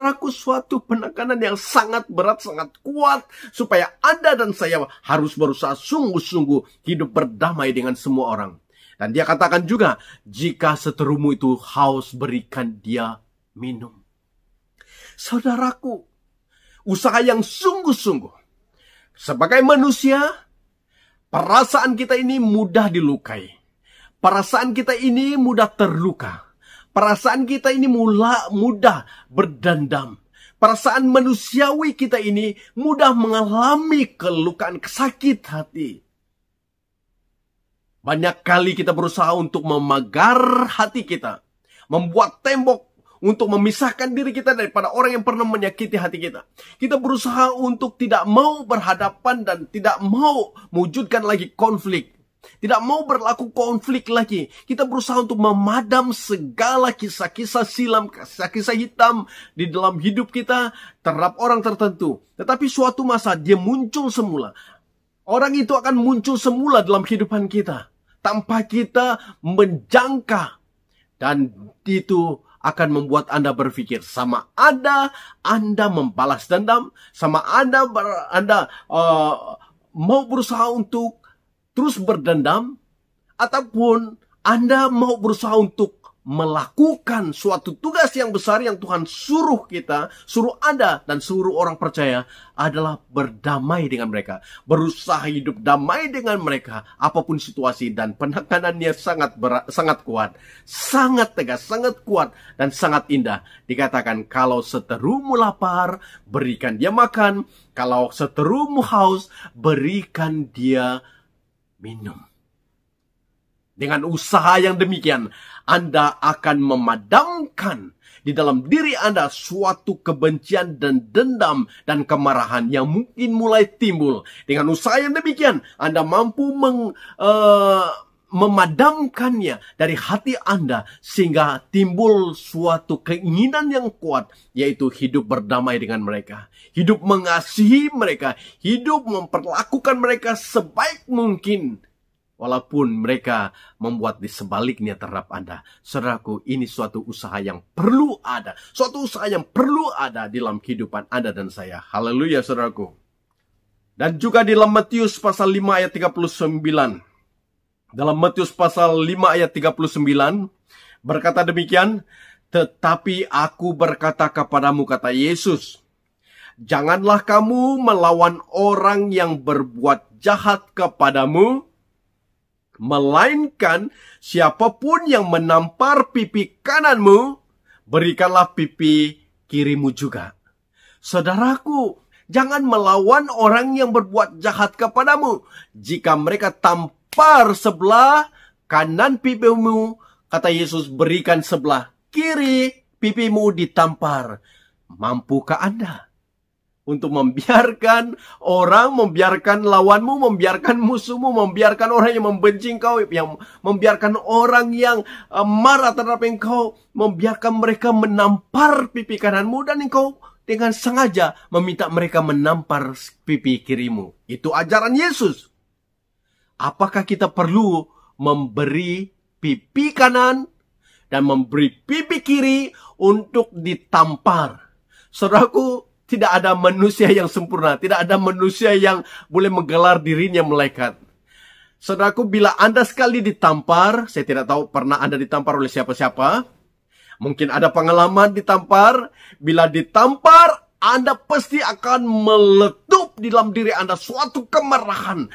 Aku suatu penekanan yang sangat berat, sangat kuat, supaya Anda dan saya harus berusaha sungguh-sungguh hidup berdamai dengan semua orang. Dan dia katakan juga, jika seterumu itu haus, berikan dia minum. Saudaraku, usaha yang sungguh-sungguh. Sebagai manusia, perasaan kita ini mudah dilukai. Perasaan kita ini mudah terluka. Perasaan kita ini mudah berdendam. Perasaan manusiawi kita ini mudah mengalami kelukaan, sakit hati. Banyak kali kita berusaha untuk memagar hati kita. Membuat tembok untuk memisahkan diri kita daripada orang yang pernah menyakiti hati kita. Kita berusaha untuk tidak mau berhadapan dan tidak mau mewujudkan lagi konflik. Tidak mau berlaku konflik lagi. Kita berusaha untuk memadam segala kisah-kisah silam, kisah-kisah hitam di dalam hidup kita terhadap orang tertentu. Tetapi suatu masa dia muncul semula. Orang itu akan muncul semula dalam kehidupan kita tanpa kita menjangka. Dan itu akan membuat Anda berpikir, sama ada Anda membalas dendam, sama Anda mau berusaha untuk terus berdendam, ataupun Anda mau berusaha untuk melakukan suatu tugas yang besar yang Tuhan suruh kita, suruh Anda dan suruh orang percaya, adalah berdamai dengan mereka. Berusaha hidup damai dengan mereka, apapun situasi, dan penekanannya sangat berat, sangat kuat, sangat tegas, sangat kuat, dan sangat indah. Dikatakan, kalau seterumu lapar, berikan dia makan. Kalau seterumu haus, berikan dia minum. Dengan usaha yang demikian, Anda akan memadamkan di dalam diri Anda suatu kebencian dan dendam dan kemarahan yang mungkin mulai timbul. Dengan usaha yang demikian, Anda mampu memadamkannya dari hati Anda, sehingga timbul suatu keinginan yang kuat, yaitu hidup berdamai dengan mereka, hidup mengasihi mereka, hidup memperlakukan mereka sebaik mungkin, walaupun mereka membuat di sebaliknya terhadap Anda. Saudaraku, ini suatu usaha yang perlu ada. Suatu usaha yang perlu ada di dalam kehidupan Anda dan saya. Haleluya, saudaraku. Dan juga di dalam Matius pasal 5 ayat 39. Dalam Matius pasal 5 ayat 39, berkata demikian, tetapi aku berkata kepadamu, kata Yesus, janganlah kamu melawan orang yang berbuat jahat kepadamu, melainkan siapapun yang menampar pipi kananmu, berikanlah pipi kirimu juga. Saudaraku, jangan melawan orang yang berbuat jahat kepadamu. Jika mereka tampar sebelah kanan pipimu, kata Yesus, berikan sebelah kiri pipimu ditampar. Mampukah Anda untuk membiarkan orang, membiarkan lawanmu, membiarkan musuhmu, membiarkan orang yang membenci engkau, yang membiarkan orang yang marah terhadap engkau, membiarkan mereka menampar pipi kananmu, dan engkau dengan sengaja meminta mereka menampar pipi kirimu? Itu ajaran Yesus. Apakah kita perlu memberi pipi kanan dan memberi pipi kiri untuk ditampar? Saudaraku, tidak ada manusia yang sempurna. Tidak ada manusia yang boleh menggelar dirinya malaikat. Saudaraku, bila Anda sekali ditampar, saya tidak tahu pernah Anda ditampar oleh siapa-siapa. Mungkin ada pengalaman ditampar. Bila ditampar, Anda pasti akan meletup di dalam diri Anda suatu kemarahan.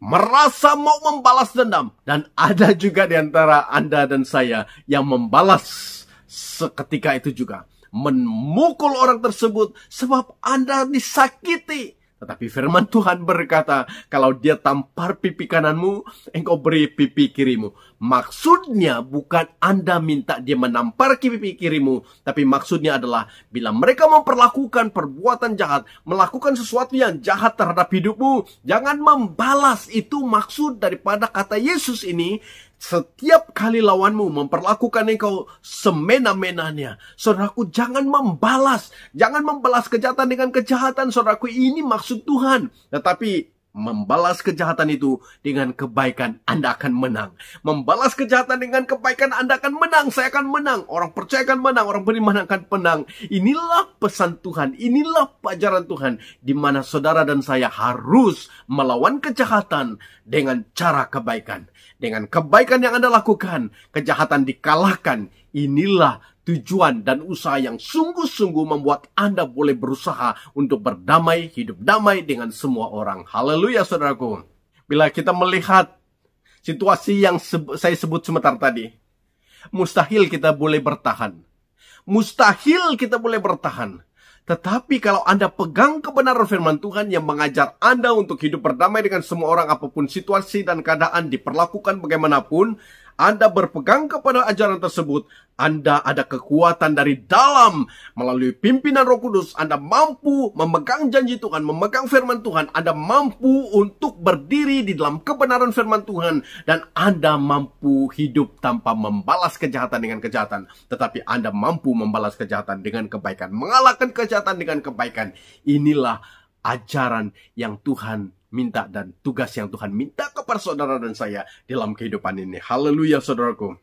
Merasa mau membalas dendam. Dan ada juga di antara Anda dan saya yang membalas seketika itu juga, memukul orang tersebut sebab Anda disakiti. Tetapi firman Tuhan berkata, kalau dia tampar pipi kananmu, engkau beri pipi kirimu. Maksudnya bukan Anda minta dia menampar pipi kirimu, tapi maksudnya adalah bila mereka memperlakukan perbuatan jahat, melakukan sesuatu yang jahat terhadap hidupmu, jangan membalas. Itu maksud daripada kata Yesus ini. Setiap kali lawanmu memperlakukan engkau semena-menanya, saudaraku, jangan membalas. Jangan membalas kejahatan dengan kejahatan, saudaraku. Ini maksud Tuhan. Tetapi membalas kejahatan itu dengan kebaikan, Anda akan menang. Membalas kejahatan dengan kebaikan, Anda akan menang. Saya akan menang. Orang percaya akan menang. Orang beriman akan menang. Inilah pesan Tuhan. Inilah pelajaran Tuhan. Di mana saudara dan saya harus melawan kejahatan dengan cara kebaikan. Dengan kebaikan yang Anda lakukan, kejahatan dikalahkan. Inilah tujuan dan usaha yang sungguh-sungguh membuat Anda boleh berusaha untuk berdamai, hidup damai dengan semua orang. Haleluya, saudaraku. Bila kita melihat situasi yang saya sebut sebentar tadi, mustahil kita boleh bertahan. Mustahil kita boleh bertahan. Tetapi kalau Anda pegang kebenaran firman Tuhan yang mengajar Anda untuk hidup berdamai dengan semua orang, apapun situasi dan keadaan, diperlakukan bagaimanapun, Anda berpegang kepada ajaran tersebut, Anda ada kekuatan dari dalam. Melalui pimpinan Roh Kudus, Anda mampu memegang janji Tuhan, memegang firman Tuhan. Anda mampu untuk berdiri di dalam kebenaran firman Tuhan. Dan Anda mampu hidup tanpa membalas kejahatan dengan kejahatan. Tetapi Anda mampu membalas kejahatan dengan kebaikan. Mengalahkan kejahatan dengan kebaikan. Inilah ajaran yang Tuhan minta dan tugas yang Tuhan minta kepada saudara dan saya dalam kehidupan ini. Haleluya, saudaraku.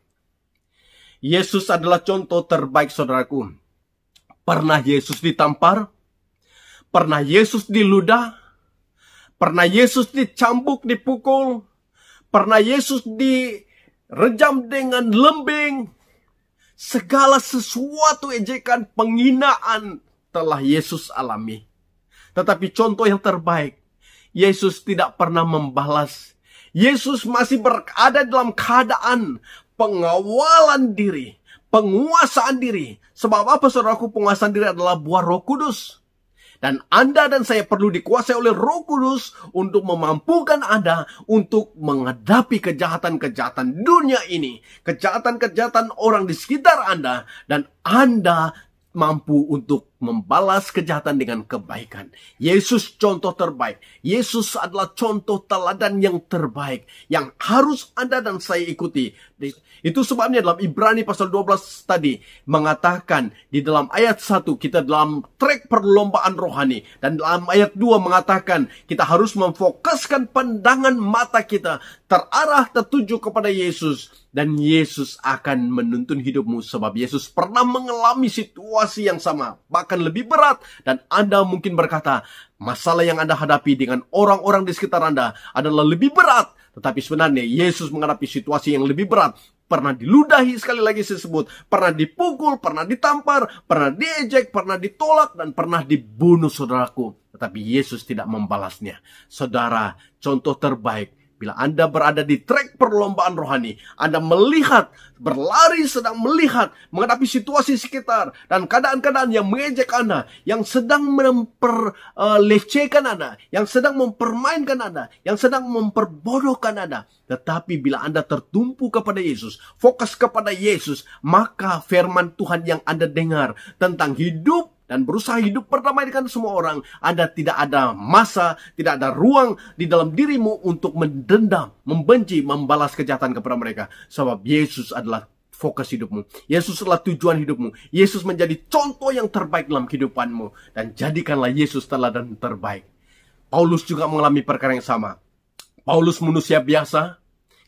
Yesus adalah contoh terbaik, saudaraku. Pernah Yesus ditampar? Pernah Yesus diludah? Pernah Yesus dicambuk, dipukul? Pernah Yesus direjam dengan lembing? Segala sesuatu, ejekan, penghinaan telah Yesus alami. Tetapi contoh yang terbaik, Yesus tidak pernah membalas. Yesus masih berada dalam keadaan pengawalan diri, penguasaan diri. Sebab apa, saudaraku? Penguasaan diri adalah buah Roh Kudus. Dan Anda dan saya perlu dikuasai oleh Roh Kudus untuk memampukan Anda untuk menghadapi kejahatan-kejahatan dunia ini, kejahatan-kejahatan orang di sekitar Anda, dan Anda mampu untuk membalas kejahatan dengan kebaikan. Yesus contoh terbaik. Yesus adalah contoh teladan yang terbaik yang harus Anda dan saya ikuti. Itu sebabnya dalam Ibrani pasal 12 tadi mengatakan di dalam ayat 1 kita dalam trek perlombaan rohani, dan dalam ayat 2 mengatakan kita harus memfokuskan pandangan mata kita terarah tertuju kepada Yesus, dan Yesus akan menuntun hidupmu sebab Yesus pernah mengalami situasi yang sama, bahkan lebih berat. Dan Anda mungkin berkata, masalah yang Anda hadapi dengan orang-orang di sekitar Anda adalah lebih berat. Tetapi sebenarnya Yesus menghadapi situasi yang lebih berat. Pernah diludahi, sekali lagi saya sebut, pernah dipukul, pernah ditampar, pernah diejek, pernah ditolak, dan pernah dibunuh, saudaraku. Tetapi Yesus tidak membalasnya. Saudara, contoh terbaik. Bila Anda berada di trek perlombaan rohani, Anda melihat, berlari sedang melihat, menghadapi situasi sekitar, dan keadaan-keadaan yang mengejek Anda, yang sedang memperlecehkan Anda, yang sedang mempermainkan Anda, yang sedang memperbodohkan Anda. Tetapi bila Anda tertumpu kepada Yesus, fokus kepada Yesus, maka firman Tuhan yang Anda dengar tentang hidup dan berusaha hidup berdamai dengan semua orang, Anda tidak ada masa, tidak ada ruang di dalam dirimu untuk mendendam, membenci, membalas kejahatan kepada mereka. Sebab Yesus adalah fokus hidupmu. Yesus adalah tujuan hidupmu. Yesus menjadi contoh yang terbaik dalam kehidupanmu. Dan jadikanlah Yesus teladan terbaik. Paulus juga mengalami perkara yang sama. Paulus manusia biasa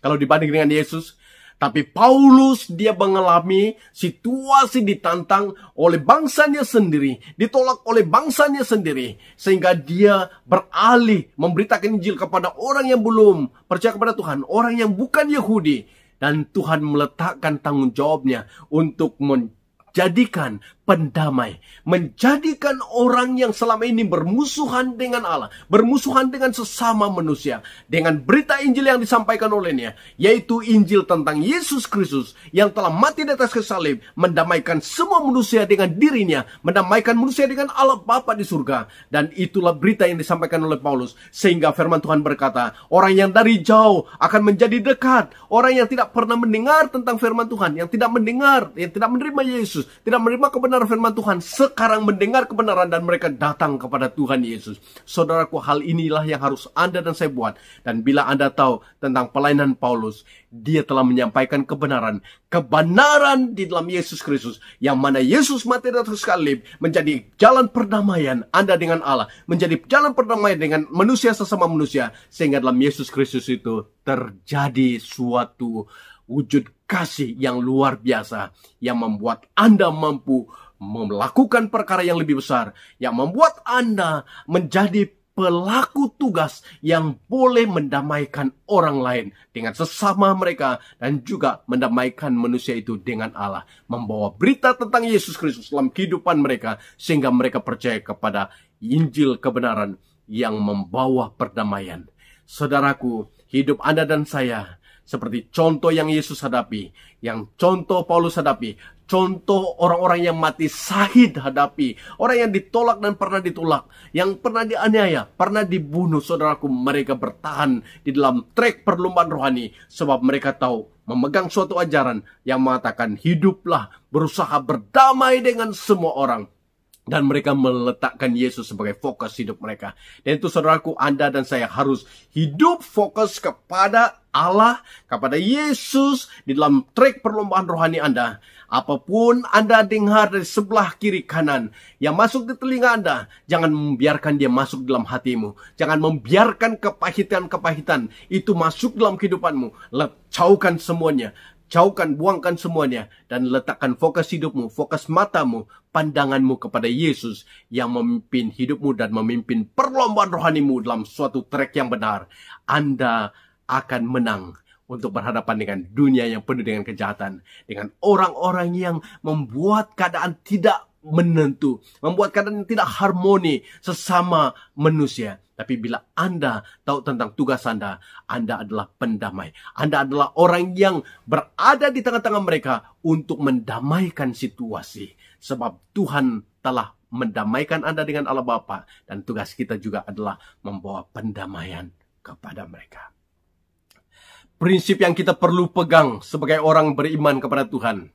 kalau dibanding dengan Yesus. Tapi Paulus dia mengalami situasi ditantang oleh bangsanya sendiri, ditolak oleh bangsanya sendiri, sehingga dia beralih memberitakan Injil kepada orang yang belum percaya kepada Tuhan, orang yang bukan Yahudi, dan Tuhan meletakkan tanggung jawabnya untuk menjadikan pendamai, menjadikan orang yang selama ini bermusuhan dengan Allah, bermusuhan dengan sesama manusia, dengan berita Injil yang disampaikan olehnya, yaitu Injil tentang Yesus Kristus yang telah mati di atas kayu salib, mendamaikan semua manusia dengan dirinya, mendamaikan manusia dengan Allah Bapa di surga. Dan itulah berita yang disampaikan oleh Paulus, sehingga firman Tuhan berkata, orang yang dari jauh akan menjadi dekat. Orang yang tidak pernah mendengar tentang firman Tuhan, yang tidak mendengar, yang tidak menerima Yesus, tidak menerima kebenaran benar firman Tuhan sekarang mendengar kebenaran dan mereka datang kepada Tuhan Yesus. Saudaraku, hal inilah yang harus Anda dan saya buat. Dan bila Anda tahu tentang pelayanan Paulus, dia telah menyampaikan kebenaran di dalam Yesus Kristus, yang mana Yesus mati di atas salib menjadi jalan perdamaian Anda dengan Allah, menjadi jalan perdamaian dengan manusia sesama manusia, sehingga dalam Yesus Kristus itu terjadi suatu wujud kasih yang luar biasa, yang membuat Anda mampu melakukan perkara yang lebih besar, yang membuat Anda menjadi pelaku tugas yang boleh mendamaikan orang lain dengan sesama mereka, dan juga mendamaikan manusia itu dengan Allah, membawa berita tentang Yesus Kristus dalam kehidupan mereka, sehingga mereka percaya kepada Injil kebenaran yang membawa perdamaian. Saudaraku, hidup Anda dan saya seperti contoh yang Yesus hadapi, yang contoh Paulus hadapi, contoh orang-orang yang mati syahid hadapi, orang yang ditolak dan pernah ditolak, yang pernah dianiaya, pernah dibunuh. Saudaraku, mereka bertahan di dalam trek perlombaan rohani, sebab mereka tahu memegang suatu ajaran yang mengatakan hiduplah berusaha berdamai dengan semua orang. Dan mereka meletakkan Yesus sebagai fokus hidup mereka. Dan itu saudaraku, Anda dan saya harus hidup fokus kepada Allah, kepada Yesus di dalam trek perlombaan rohani Anda. Apapun Anda dengar dari sebelah kiri kanan yang masuk di telinga Anda, jangan membiarkan dia masuk dalam hatimu. Jangan membiarkan kepahitan-kepahitan itu masuk dalam kehidupanmu. Jauhkan semuanya. Jauhkan, buangkan semuanya, dan letakkan fokus hidupmu, fokus matamu, pandanganmu kepada Yesus yang memimpin hidupmu dan memimpin perlombaan rohanimu dalam suatu trek yang benar. Anda akan menang untuk berhadapan dengan dunia yang penuh dengan kejahatan, dengan orang-orang yang membuat keadaan tidak menentu, membuat keadaan yang tidak harmoni sesama manusia. Tapi bila Anda tahu tentang tugas Anda adalah pendamai. Anda adalah orang yang berada di tengah-tengah mereka untuk mendamaikan situasi. Sebab Tuhan telah mendamaikan Anda dengan Allah Bapa, dan tugas kita juga adalah membawa pendamaian kepada mereka. Prinsip yang kita perlu pegang sebagai orang beriman kepada Tuhan.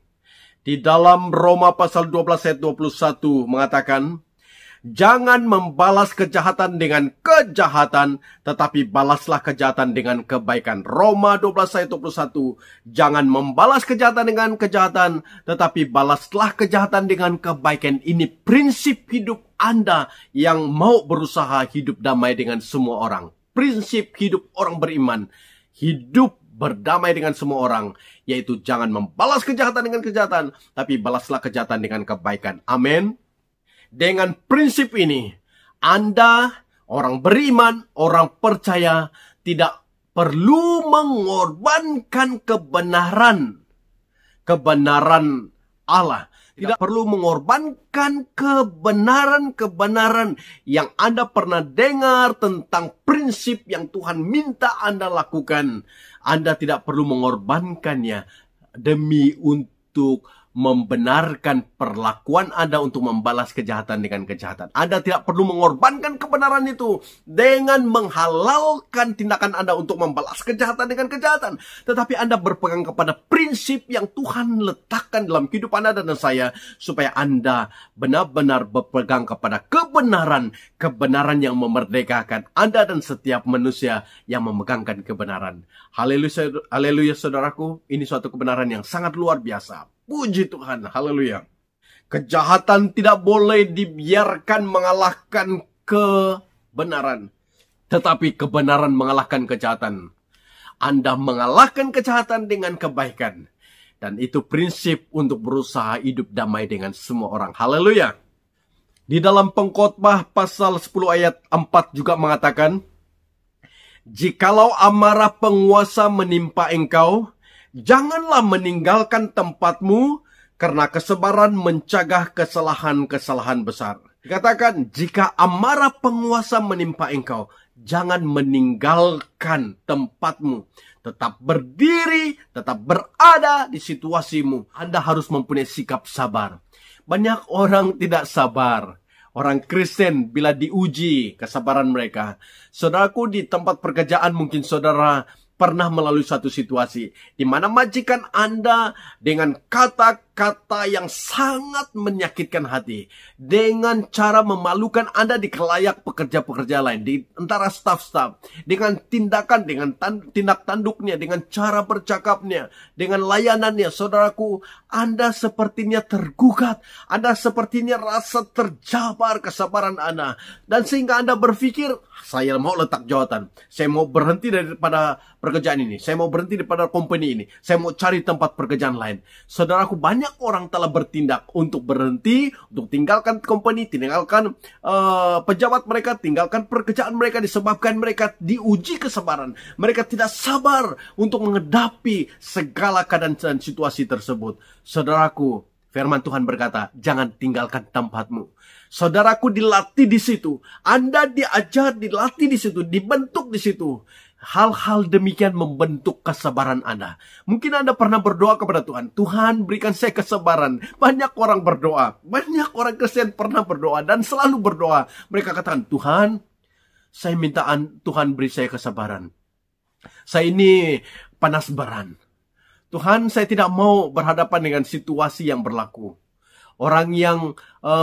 Di dalam Roma pasal 12 ayat 21 mengatakan, jangan membalas kejahatan dengan kejahatan, tetapi balaslah kejahatan dengan kebaikan. Roma 12 ayat 21. Jangan membalas kejahatan dengan kejahatan, tetapi balaslah kejahatan dengan kebaikan. Ini prinsip hidup Anda yang mau berusaha hidup damai dengan semua orang. Prinsip hidup orang beriman. Hidup berdamai dengan semua orang, yaitu jangan membalas kejahatan dengan kejahatan, tapi balaslah kejahatan dengan kebaikan. Amin. Dengan prinsip ini, Anda, orang beriman, orang percaya, tidak perlu mengorbankan kebenaran Allah. Tidak perlu mengorbankan kebenaran yang Anda pernah dengar tentang prinsip yang Tuhan minta Anda lakukan. Anda tidak perlu mengorbankannya demi untuk membenarkan perlakuan Anda untuk membalas kejahatan dengan kejahatan. Anda tidak perlu mengorbankan kebenaran itu dengan menghalalkan tindakan Anda untuk membalas kejahatan dengan kejahatan. Tetapi Anda berpegang kepada prinsip yang Tuhan letakkan dalam kehidupan Anda dan saya, supaya Anda benar-benar berpegang kepada kebenaran yang memerdekakan Anda dan setiap manusia yang memegangkan kebenaran. Haleluya saudaraku, ini suatu kebenaran yang sangat luar biasa. Puji Tuhan, haleluya. Kejahatan tidak boleh dibiarkan mengalahkan kebenaran, tetapi kebenaran mengalahkan kejahatan. Anda mengalahkan kejahatan dengan kebaikan, dan itu prinsip untuk berusaha hidup damai dengan semua orang. Haleluya. Di dalam Pengkhotbah pasal 10 ayat 4 juga mengatakan, jikalau amarah penguasa menimpa engkau, janganlah meninggalkan tempatmu, karena kesabaran mencegah kesalahan-kesalahan besar. Dikatakan, jika amarah penguasa menimpa engkau, jangan meninggalkan tempatmu. Tetap berdiri, tetap berada di situasimu. Anda harus mempunyai sikap sabar. Banyak orang tidak sabar. Orang Kristen bila diuji kesabaran mereka. Saudaraku, di tempat pekerjaan mungkin saudara pernah melalui suatu situasi di mana majikan Anda dengan kata kata-kata yang sangat menyakitkan hati, dengan cara memalukan Anda di kelayak pekerja-pekerja lain, di antara staf-staf, dengan tindakan, dengan tindak tanduknya, dengan cara bercakapnya, dengan layanannya. Saudaraku, Anda sepertinya tergugat, Anda sepertinya rasa terjabar kesabaran Anda, dan sehingga Anda berpikir, saya mau letak jawatan, saya mau berhenti daripada pekerjaan ini, saya mau berhenti daripada company ini, saya mau cari tempat pekerjaan lain. Saudaraku, banyak orang telah bertindak untuk berhenti, untuk tinggalkan company, tinggalkan pejabat mereka, tinggalkan pekerjaan mereka, disebabkan mereka diuji kesabaran. Mereka tidak sabar untuk menghadapi segala keadaan dan situasi tersebut. Saudaraku, firman Tuhan berkata, jangan tinggalkan tempatmu. Saudaraku, dilatih di situ. Anda diajar, dilatih di situ, dibentuk di situ. Hal-hal demikian membentuk kesabaran Anda. Mungkin Anda pernah berdoa kepada Tuhan, Tuhan berikan saya kesabaran. Banyak orang berdoa, banyak orang Kristen pernah berdoa dan selalu berdoa. Mereka katakan, Tuhan, saya minta Tuhan beri saya kesabaran. Saya ini panas baran. Tuhan, saya tidak mau berhadapan dengan situasi yang berlaku. Orang yang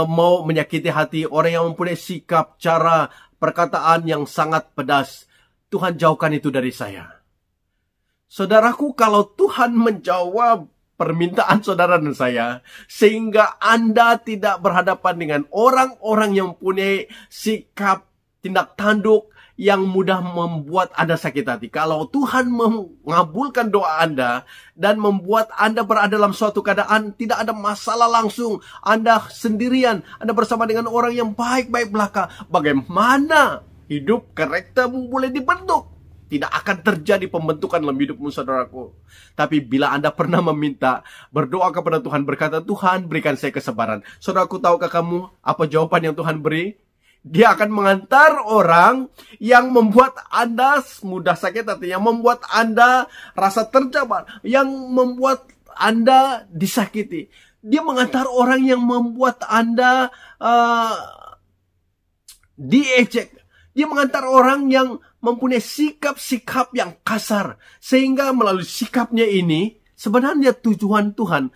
mau menyakiti hati, orang yang mempunyai sikap, cara, perkataan yang sangat pedas. Tuhan, jauhkan itu dari saya. Saudaraku, kalau Tuhan menjawab permintaan saudara dan saya, sehingga Anda tidak berhadapan dengan orang-orang yang mempunyai sikap, tindak tanduk, yang mudah membuat Anda sakit hati. Kalau Tuhan mengabulkan doa Anda dan membuat Anda berada dalam suatu keadaan tidak ada masalah langsung, Anda sendirian, Anda bersama dengan orang yang baik-baik belaka, bagaimana hidup karaktermu boleh dibentuk? Tidak akan terjadi pembentukan dalam hidupmu, saudaraku. Tapi bila Anda pernah meminta, berdoa kepada Tuhan, berkata, Tuhan berikan saya kesabaran. Saudaraku, tahukah kamu apa jawaban yang Tuhan beri? Dia akan mengantar orang yang membuat Anda mudah sakit hati, yang membuat Anda rasa terjabar, yang membuat Anda disakiti. Dia mengantar orang yang membuat Anda diejek. Dia mengantar orang yang mempunyai sikap-sikap yang kasar. Sehingga melalui sikapnya ini, sebenarnya tujuan Tuhan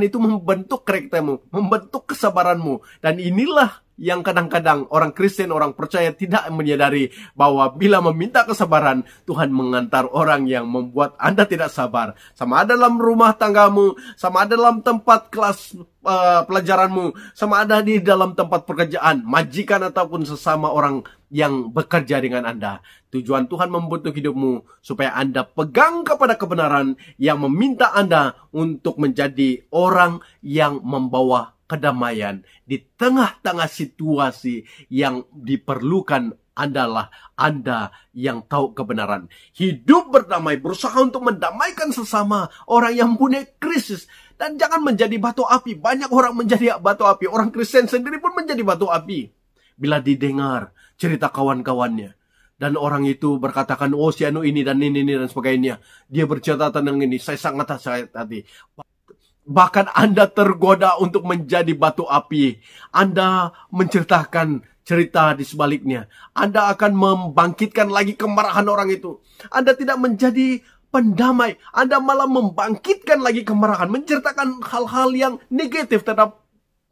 itu membentuk karaktermu, membentuk kesabaranmu. Dan inilah yang kadang-kadang orang Kristen, orang percaya tidak menyadari bahwa bila meminta kesabaran, Tuhan mengantar orang yang membuat Anda tidak sabar. Sama ada dalam rumah tanggamu, sama ada dalam tempat kelas pelajaranmu, sama ada di dalam tempat pekerjaan, majikan ataupun sesama orang yang bekerja dengan Anda. Tujuan Tuhan membentuk hidupmu supaya Anda pegang kepada kebenaran yang meminta Anda untuk menjadi orang yang membawa kedamaian di tengah-tengah situasi yang diperlukan. Adalah Anda yang tahu kebenaran. Hidup berdamai, berusaha untuk mendamaikan sesama orang yang punya krisis. Dan jangan menjadi batu api. Banyak orang menjadi batu api. Orang Kristen sendiri pun menjadi batu api bila didengar cerita kawan-kawannya. Dan orang itu berkatakan, oh si anu ini dan ini dan sebagainya. Dia bercerita tentang ini, saya sangat sakit hati. Bahkan Anda tergoda untuk menjadi batu api. Anda menceritakan cerita di sebaliknya. Anda akan membangkitkan lagi kemarahan orang itu. Anda tidak menjadi pendamai. Anda malah membangkitkan lagi kemarahan. Menceritakan hal-hal yang negatif terhadap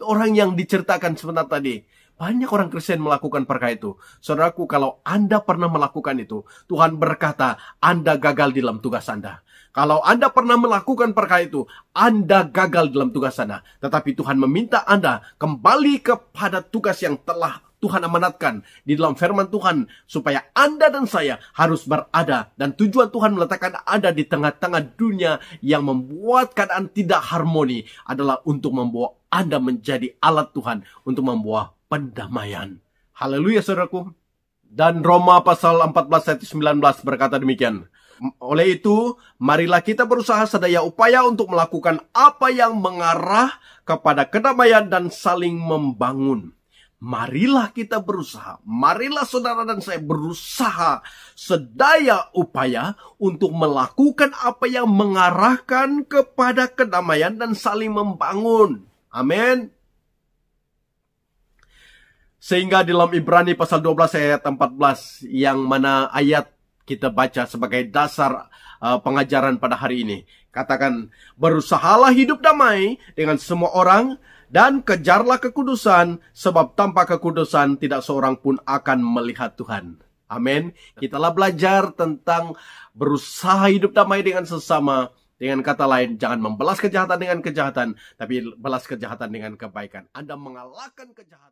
orang yang diceritakan sebentar tadi. Banyak orang Kristen melakukan perkara itu. Saudaraku, kalau Anda pernah melakukan itu, Tuhan berkata, Anda gagal di dalam tugas Anda. Kalau Anda pernah melakukan perkara itu, Anda gagal dalam tugas Anda. Tetapi Tuhan meminta Anda kembali kepada tugas yang telah Tuhan amanatkan di dalam firman Tuhan, supaya Anda dan saya harus berada. Dan tujuan Tuhan meletakkan Anda di tengah-tengah dunia yang membuat keadaan tidak harmoni adalah untuk membawa Anda menjadi alat Tuhan untuk membawa pendamaian. Haleluya, saudaraku. Dan Roma pasal 14 ayat 19 berkata demikian. Oleh itu, marilah kita berusaha sedaya upaya untuk melakukan apa yang mengarah kepada kedamaian dan saling membangun. Marilah kita berusaha, marilah saudara dan saya berusaha sedaya upaya untuk melakukan apa yang mengarahkan kepada kedamaian dan saling membangun. Amin. Sehingga di dalam Ibrani pasal 12 ayat 14, yang mana ayat kita baca sebagai dasar pengajaran pada hari ini. Katakan, berusahalah hidup damai dengan semua orang dan kejarlah kekudusan, sebab tanpa kekudusan tidak seorang pun akan melihat Tuhan. Amin. Kita telah belajar tentang berusaha hidup damai dengan sesama. Dengan kata lain, jangan membalas kejahatan dengan kejahatan, tapi balas kejahatan dengan kebaikan. Anda mengalahkan kejahatan.